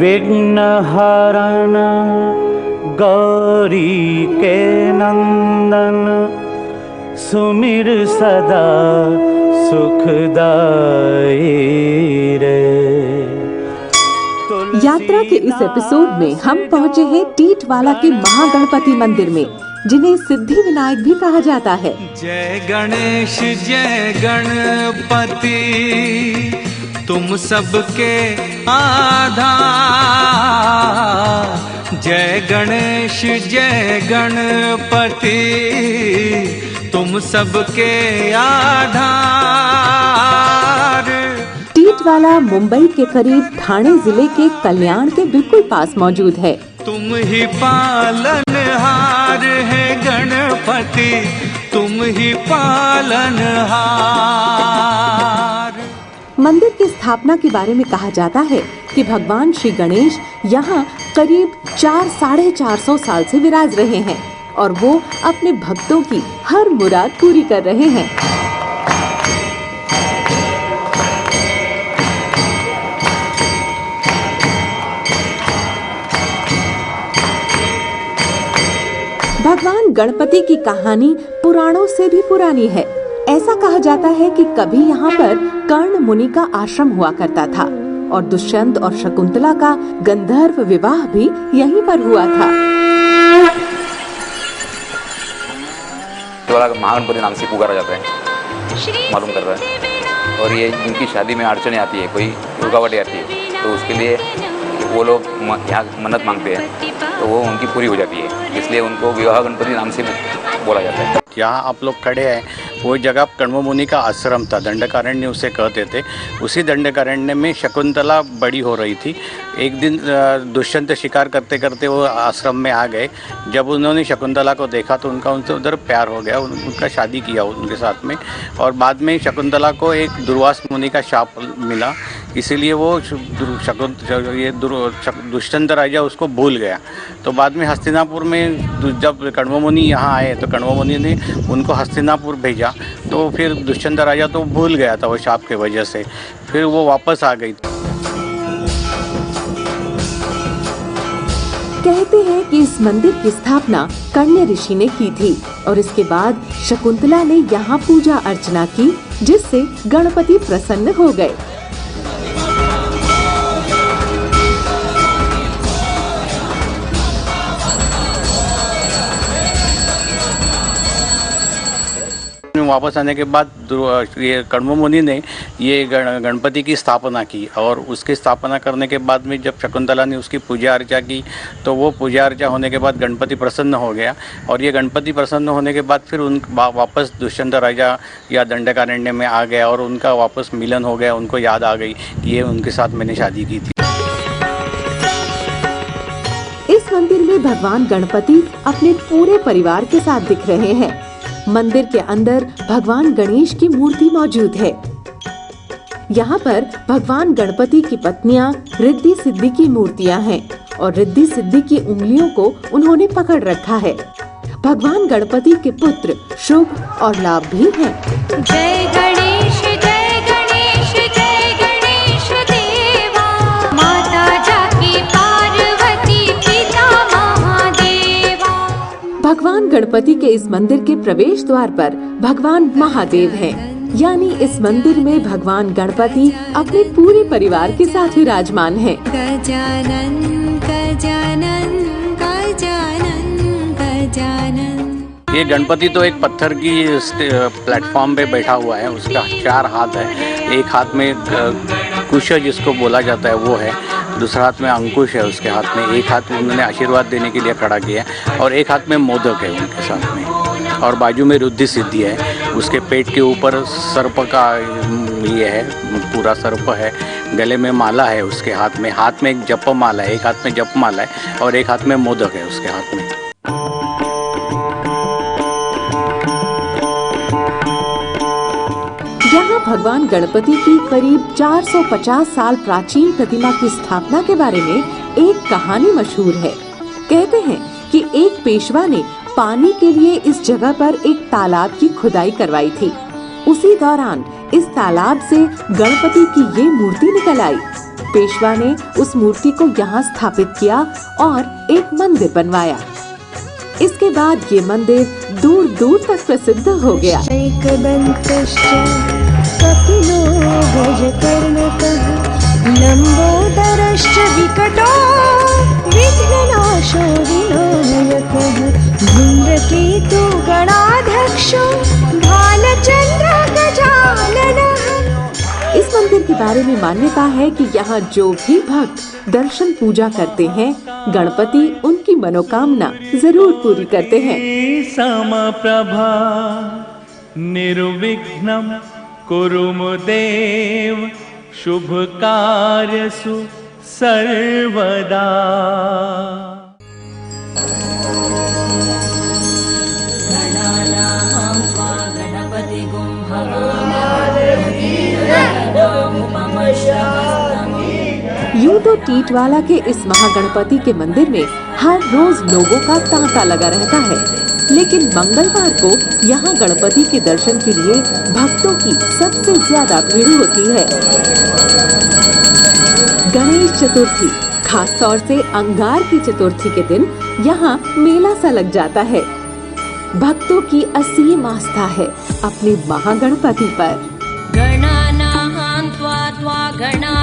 विघ्नहरण गौरी के नंदन, सुमिर सदा सुखदाई रे। यात्रा के इस एपिसोड में हम पहुँचे हैं टीटवाला के महागणपति मंदिर में, जिन्हें सिद्धि विनायक भी कहा जाता है। जय गणेश जय गणपति, तुम सबके आधार। जय गणेश जय गणपति, तुम सबके आधार। टीटवाला मुंबई के करीब ठाणे जिले के कल्याण के बिल्कुल पास मौजूद है। तुम ही पालनहार है गणपति, तुम ही पालनहार। मंदिर की स्थापना के बारे में कहा जाता है कि भगवान श्री गणेश यहाँ करीब 400-450 साल से विराज रहे हैं और वो अपने भक्तों की हर मुराद पूरी कर रहे हैं। भगवान गणपति की कहानी पुराणों से भी पुरानी है। ऐसा कहा जाता है कि कभी यहाँ पर कर्ण मुनि का आश्रम हुआ करता था और दुष्यंत और शकुंतला का गंधर्व विवाह भी यहीं पर हुआ था। महागणपति नाम से पुकारा जाता है, मालूम कर रहा है। और ये इनकी शादी में अड़चने आती है, कोई रुकावटें आती है, तो उसके लिए वो लोग यहाँ मन्नत मांगते हैं तो वो उनकी पूरी हो जाती है, इसलिए उनको विवाह गणपति नाम से बोला जाता है। जहाँ आप लोग खड़े हैं वो जगह कण्व मुनि का आश्रम था, दंडकारण्य उसे कहते थे। उसी दंडकारण्य में शकुंतला बड़ी हो रही थी। एक दिन दुष्यंत शिकार करते करते वो आश्रम में आ गए। जब उन्होंने शकुंतला को देखा तो उनका उनसे उधर प्यार हो गया, उनका शादी किया उनके साथ में। और बाद में शकुंतला को एक दुर्वास मुनि का शाप मिला, इसीलिए वो दुष्यंत राजा उसको भूल गया। तो बाद में हस्तिनापुर में जब कण्व मुनि यहाँ आए तो कण्व मुनि ने उनको हस्तिनापुर भेजा, तो फिर दुष्यंत राजा तो भूल गया था वो शाप के वजह से, फिर वो वापस आ गई। कहते हैं कि इस मंदिर की स्थापना कण्व ऋषि ने की थी और इसके बाद शकुंतला ने यहाँ पूजा अर्चना की, जिससे गणपति प्रसन्न हो गए। वापस आने के बाद ये कण्व मुनि ने ये गणपति की स्थापना की और उसकी स्थापना करने के बाद में जब शकुंतला ने उसकी पूजा अर्चा की तो वो पूजा अर्चा होने के बाद गणपति प्रसन्न हो गया। और ये गणपति प्रसन्न होने के बाद फिर वापस दुष्यंत राजा या दंडकारण्य में आ गया और उनका वापस मिलन हो गया। उनको याद आ गई कि ये उनके साथ मैंने शादी की थी। इस मंदिर में भगवान गणपति अपने पूरे परिवार के साथ दिख रहे हैं। मंदिर के अंदर भगवान गणेश की मूर्ति मौजूद है। यहाँ पर भगवान गणपति की पत्नियां रिद्धि सिद्धि की मूर्तियां हैं और रिद्धि सिद्धि की उंगलियों को उन्होंने पकड़ रखा है। भगवान गणपति के पुत्र शुभ और लाभ भी हैं। जय गणेश जय गणेश जय गणेश देवा, माता जाकी पार्वती पिता महादेवा। भगवान गणपति के इस मंदिर के प्रवेश द्वार पर भगवान महादेव हैं, यानी इस मंदिर में भगवान गणपति अपने पूरे परिवार के साथ विराजमान हैं। गजानन गजानन गजानन गजानन। ये गणपति तो एक पत्थर की प्लेटफॉर्म पे बैठा हुआ है, उसका 4 हाथ है। एक हाथ में कुश जिसको बोला जाता है वो है, दूसरा हाथ में अंकुश है उसके हाथ में, एक हाथ में उन्होंने आशीर्वाद देने के लिए खड़ा किया और एक हाथ में मोदक है उनके साथ में, और बाजू में रिद्धि सिद्धि है। उसके पेट के ऊपर सर्प का ये है, पूरा सर्प है। गले में माला है उसके हाथ में एक जप माला है, एक हाथ में जप माला है और एक हाथ में मोदक है उसके हाथ में। यहाँ भगवान गणपति की करीब 450 साल प्राचीन प्रतिमा की स्थापना के बारे में एक कहानी मशहूर है। कहते हैं कि एक पेशवा ने पानी के लिए इस जगह पर एक तालाब की खुदाई करवाई थी। उसी दौरान इस तालाब से गणपति की ये मूर्ति निकल आई। पेशवा ने उस मूर्ति को यहाँ स्थापित किया और एक मंदिर बनवाया। इसके बाद ये मंदिर दूर दूर तक प्रसिद्ध हो गया। एकदन्तश्च कपिलो गजकर्णकः लम्बोदरश्च विकटो विघ्ननाशो विनायकः धूम्रकेतु गणाध्यक्षो भालचन्द्र गजाननः। इस मंदिर के बारे में मान्यता है कि यहाँ जो भी भक्त दर्शन पूजा करते हैं, गणपति उनकी मनोकामना जरूर पूरी करते हैं। समप्रभा निर्विघ्नं कुरु देव शुभ कार्यसु सर्वदा। यूं तो टीटवाला के इस महागणपति के मंदिर में हर रोज लोगों का तांता लगा रहता है, लेकिन मंगलवार को यहाँ गणपति के दर्शन के लिए भक्तों की सबसे ज्यादा भीड़ होती है। गणेश चतुर्थी, खास तौर से अंगार की चतुर्थी के दिन यहाँ मेला सा लग जाता है। भक्तों की असीम आस्था है अपने महागणपति पर। गणानां त्वा त्वा गणा